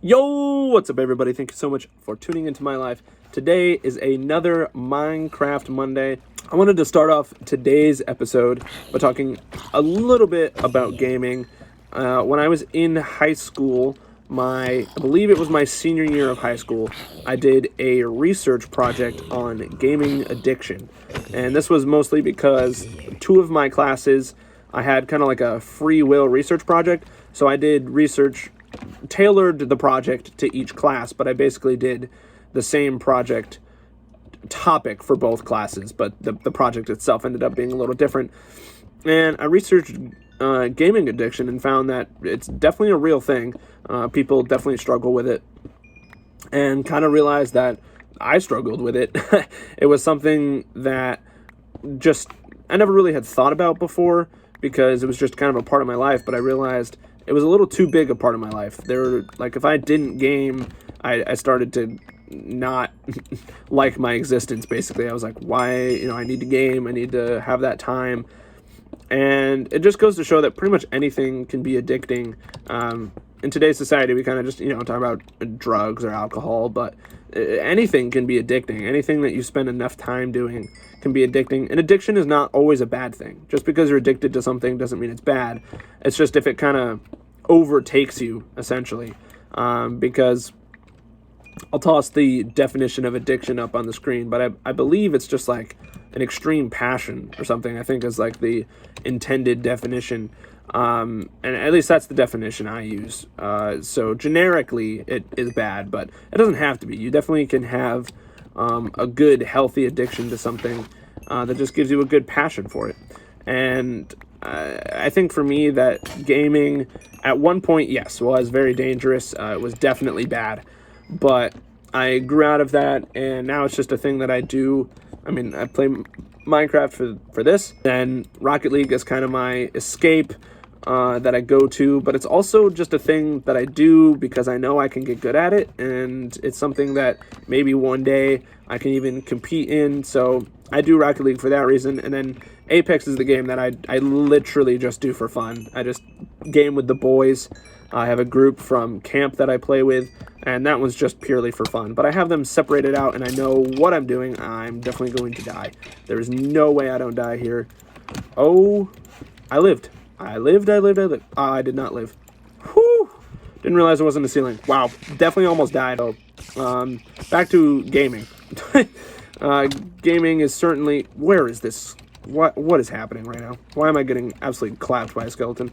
Yo, what's up everybody? Thank you so much for tuning into my life. Today is another Minecraft Monday. I wanted to start off today's episode by talking a little bit about gaming. When I was in high school, I believe it was my senior year of high school, I did a research project on gaming addiction. And this was mostly because two of my classes, I had kind of like a free will research project. So I did research, tailored the project to each class, but I basically did the same project topic for both classes, but the project itself ended up being a little different. And I researched gaming addiction and found that it's definitely a real thing. People definitely struggle with it, and kind of realized that I struggled with it. It was something that just I never really had thought about before because it was just kind of a part of my life, but I realized it was a little too big a part of my life. If I didn't game, I started to not like my existence, basically. I was like, why, I need to game, I need to have that time. And it just goes to show that pretty much anything can be addicting. In today's society, we kind of just, talk about drugs or alcohol, but anything can be addicting. Anything that you spend enough time doing can be addicting. And addiction is not always a bad thing. Just because you're addicted to something doesn't mean it's bad. It's just if it kind of overtakes you, essentially. Because I'll toss the definition of addiction up on the screen, but I believe it's just like an extreme passion or something, I think is like the intended definition. And at least that's the definition I use. So generically it is bad, but it doesn't have to be. You definitely can have a good, healthy addiction to something that just gives you a good passion for it. And I think for me that gaming at one point, yes, was very dangerous. It was definitely bad. But I grew out of that, and now it's just a thing that I do. I mean, I play Minecraft for this, and Rocket League is kind of my escape that I go to, but it's also just a thing that I do because I know I can get good at it, and it's something that maybe one day I can even compete in, so I do Rocket League for that reason. And then Apex is the game that I literally just do for fun. I just game with the boys. I have a group from camp that I play with, and that was just purely for fun. But I have them separated out, and I know what I'm doing. I'm definitely going to die. There is no way I don't die here. Oh, I lived. I lived. I did not live. Whew. Didn't realize it wasn't a ceiling. Wow, definitely almost died. Oh, back to gaming. Gaming is certainly... Where is this? What is happening right now? Why am I getting absolutely clapped by a skeleton?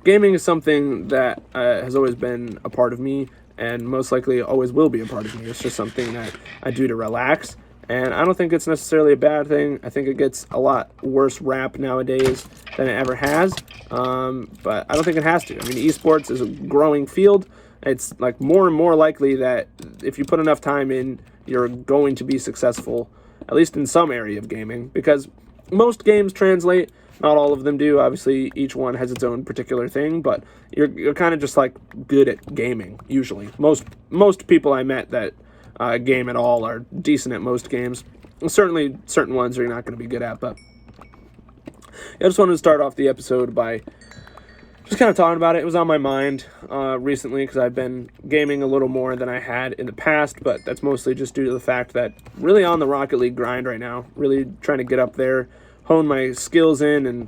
Gaming is something that has always been a part of me, and most likely always will be a part of me. It's just something that I do to relax, and I don't think it's necessarily a bad thing. I think it gets a lot worse rap nowadays than it ever has, but I don't think it has to. I mean, esports is a growing field. It's like more and more likely that if you put enough time in, you're going to be successful, at least in some area of gaming, because most games translate. Not all of them do. Obviously, each one has its own particular thing, but you're kind of just like good at gaming, usually. Most people I met that game at all are decent at most games. Certainly, certain ones you're not going to be good at, but I just wanted to start off the episode by just kind of talking about it. It was on my mind recently because I've been gaming a little more than I had in the past, but that's mostly just due to the fact that really on the Rocket League grind right now, really trying to get up there, hone my skills in, and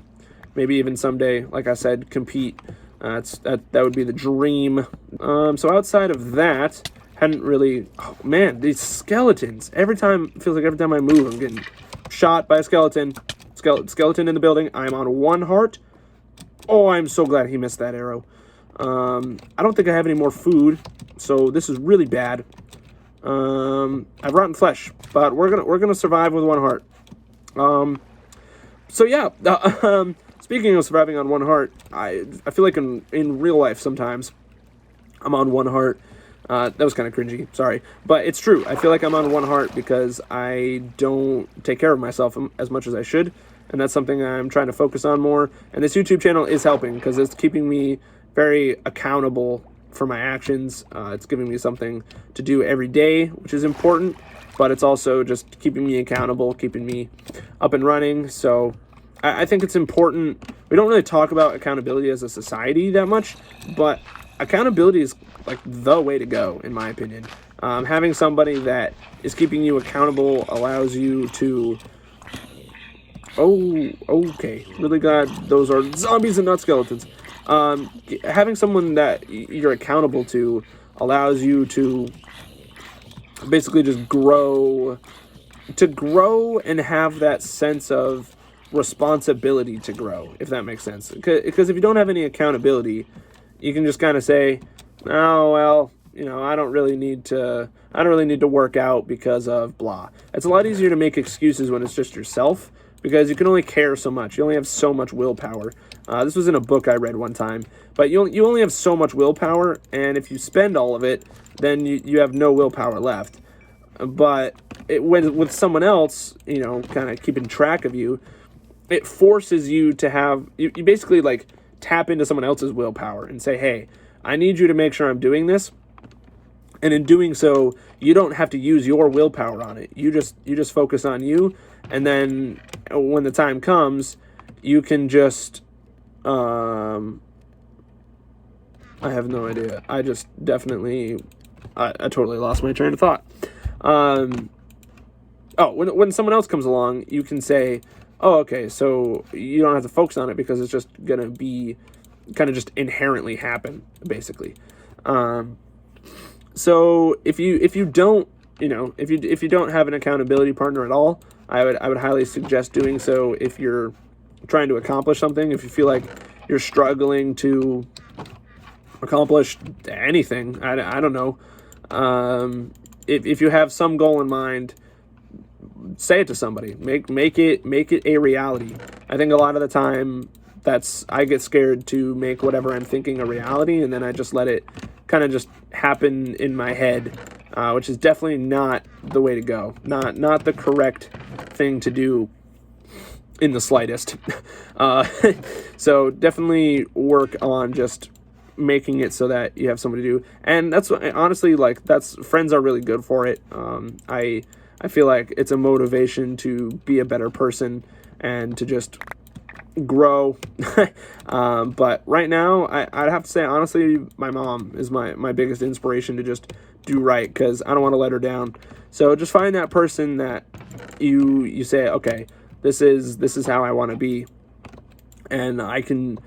maybe even someday, like I said, compete. That would be the dream. So outside of that, hadn't really... Oh, man, these skeletons. It feels like every time I move, I'm getting shot by a skeleton. Skeleton in the building. I'm on 1 heart. Oh, I'm so glad he missed that arrow. I don't think I have any more food, so this is really bad. I've rotten flesh, but we're gonna survive with 1 heart. So yeah, speaking of surviving on 1 heart, I feel like in real life sometimes I'm on 1 heart. That was kind of cringy, sorry. But it's true. I feel like I'm on 1 heart because I don't take care of myself as much as I should. And that's something I'm trying to focus on more. And this YouTube channel is helping because it's keeping me very accountable for my actions. It's giving me something to do every day, which is important. But it's also just keeping me accountable, keeping me up and running. So I think it's important. We don't really talk about accountability as a society that much, but accountability is like the way to go, in my opinion. Having somebody that is keeping you accountable allows you to... Oh, okay. Really glad those are zombies and not skeletons. Having someone that you're accountable to allows you to basically just grow and have that sense of responsibility to grow, if that makes sense. Because if you don't have any accountability, you can just kind of say, oh, well, I don't really need to work out because of blah. It's a lot easier to make excuses when it's just yourself, because you can only care so much. You only have so much willpower. This was in a book I read one time, but you only have so much willpower, and if you spend all of it, then you have no willpower left. But with someone else, kind of keeping track of you, it forces you to have, you basically like tap into someone else's willpower and say, hey, I need you to make sure I'm doing this. And in doing so, you don't have to use your willpower on it. You just focus on you. And then when the time comes, you can just, I have no idea. I just definitely, I totally lost my train of thought. When someone else comes along, you can say, oh, okay, so you don't have to focus on it because it's just going to be kind of just inherently happen, basically. So if you don't, if you don't have an accountability partner at all, I would highly suggest doing so if you're trying to accomplish something. If you feel like you're struggling to accomplish anything, I don't know. If you have some goal in mind, say it to somebody. Make it a reality. I think a lot of the time I get scared to make whatever I'm thinking a reality, and then I just let it kind of just happen in my head, which is definitely not the way to go. Not the correct thing to do in the slightest. So definitely work on just making it so that you have somebody to do. And that's honestly, friends are really good for it. I feel like it's a motivation to be a better person and to just grow. But right now, I'd have to say, honestly, my mom is my biggest inspiration to just do right, because I don't want to let her down. So just find that person that you say, okay, this is how I want to be, and I can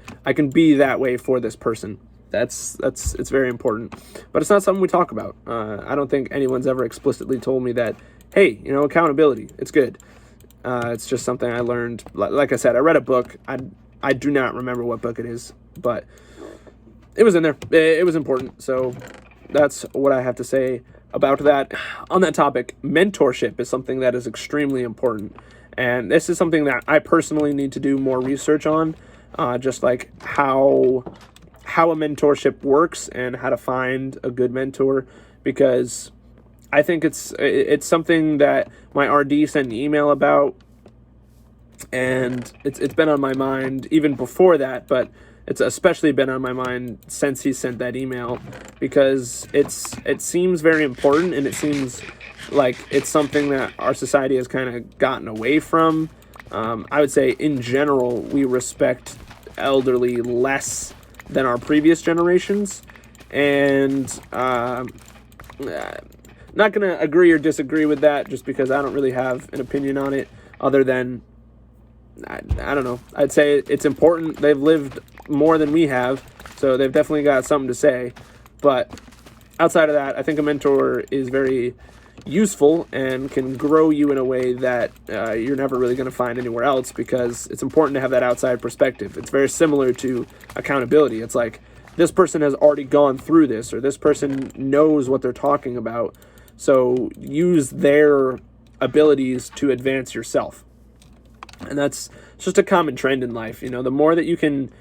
be that way for this person. It's very important, but it's not something we talk about. I don't think anyone's ever explicitly told me that, hey, accountability, it's good. It's just something I learned. Like I said, I read a book. I do not remember what book it is, but it was in there. It was important. So that's what I have to say about that. On that topic, mentorship is something that is extremely important. And this is something that I personally need to do more research on, just like how a mentorship works and how to find a good mentor, because I think it's something that my RD sent an email about, and it's been on my mind even before that, but it's especially been on my mind since he sent that email, because it seems very important, and it seems like it's something that our society has kind of gotten away from. I would say in general, we respect elderly less than our previous generations, and not going to agree or disagree with that, just because I don't really have an opinion on it, other than, I don't know, I'd say it's important. They've lived more than we have, so they've definitely got something to say. But outside of that, I think a mentor is very useful and can grow you in a way that you're never really going to find anywhere else, because it's important to have that outside perspective. It's very similar to accountability. It's like, this person has already gone through this, or this person knows what they're talking about, so use their abilities to advance yourself. And that's just a common trend in life. The more that you can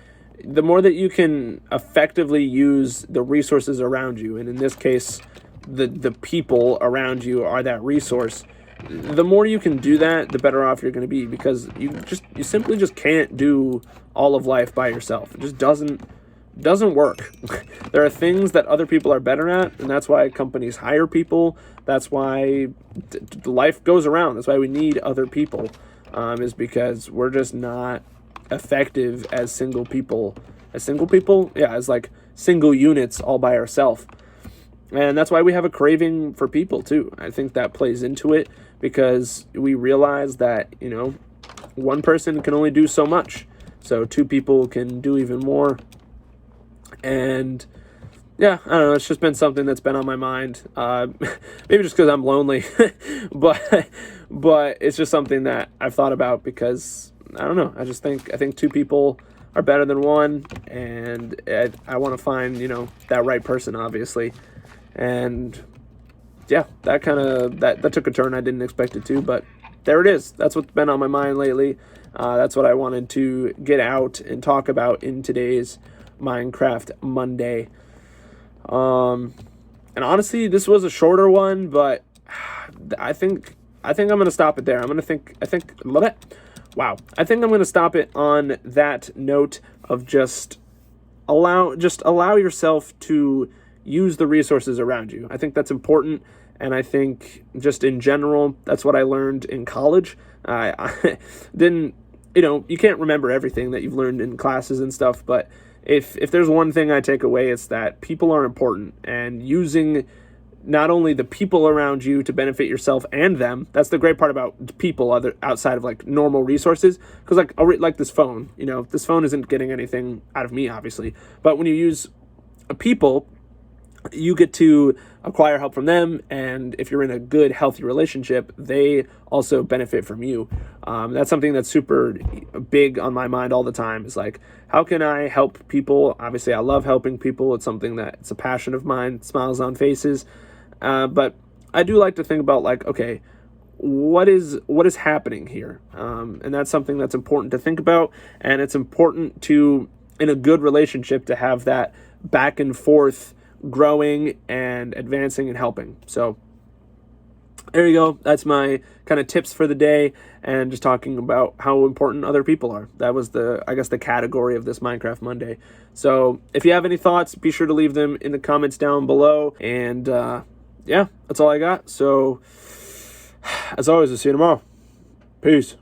effectively use the resources around you, and in this case, the people around you are that resource, the more you can do that, the better off you're going to be, because you simply just can't do all of life by yourself. It just doesn't work. There are things that other people are better at, and that's why companies hire people. That's why life goes around. That's why we need other people, is because we're just not effective as single people. Yeah, as like single units all by ourselves. And that's why we have a craving for people too. I think that plays into it because we realize that, one person can only do so much. So two people can do even more. And yeah, I don't know. It's just been something that's been on my mind. Maybe just because I'm lonely, but it's just something that I've thought about because I don't know. I think two people are better than one, and I want to find that right person, obviously. And yeah, that took a turn I didn't expect it to, but there it is. That's what's been on my mind lately. That's what I wanted to get out and talk about in today's Minecraft Monday. And honestly, this was a shorter one, but I think I'm gonna stop it there. I think I'm gonna stop it on that note of just allow yourself to use the resources around you. I think that's important, and I think just in general, that's what I learned in college. I didn't, you can't remember everything that you've learned in classes and stuff, but if there's one thing I take away, it's that people are important, and using not only the people around you to benefit yourself and them. That's the great part about people outside of like normal resources. Because like this phone, this phone isn't getting anything out of me, obviously. But when you use people, you get to acquire help from them, and if you're in a good, healthy relationship, they also benefit from you. That's something that's super big on my mind all the time, is like, how can I help people? Obviously, I love helping people. It's something it's a passion of mine, smiles on faces. But I do like to think about like, okay, what is happening here? And that's something that's important to think about, and it's important to, in a good relationship, to have that back and forth growing and advancing and helping. So there you go. That's my kind of tips for the day, and just talking about how important other people are. That was the category of this Minecraft Monday. So if you have any thoughts, be sure to leave them in the comments down below. And yeah, that's all I got. So as always, I'll see you tomorrow. Peace.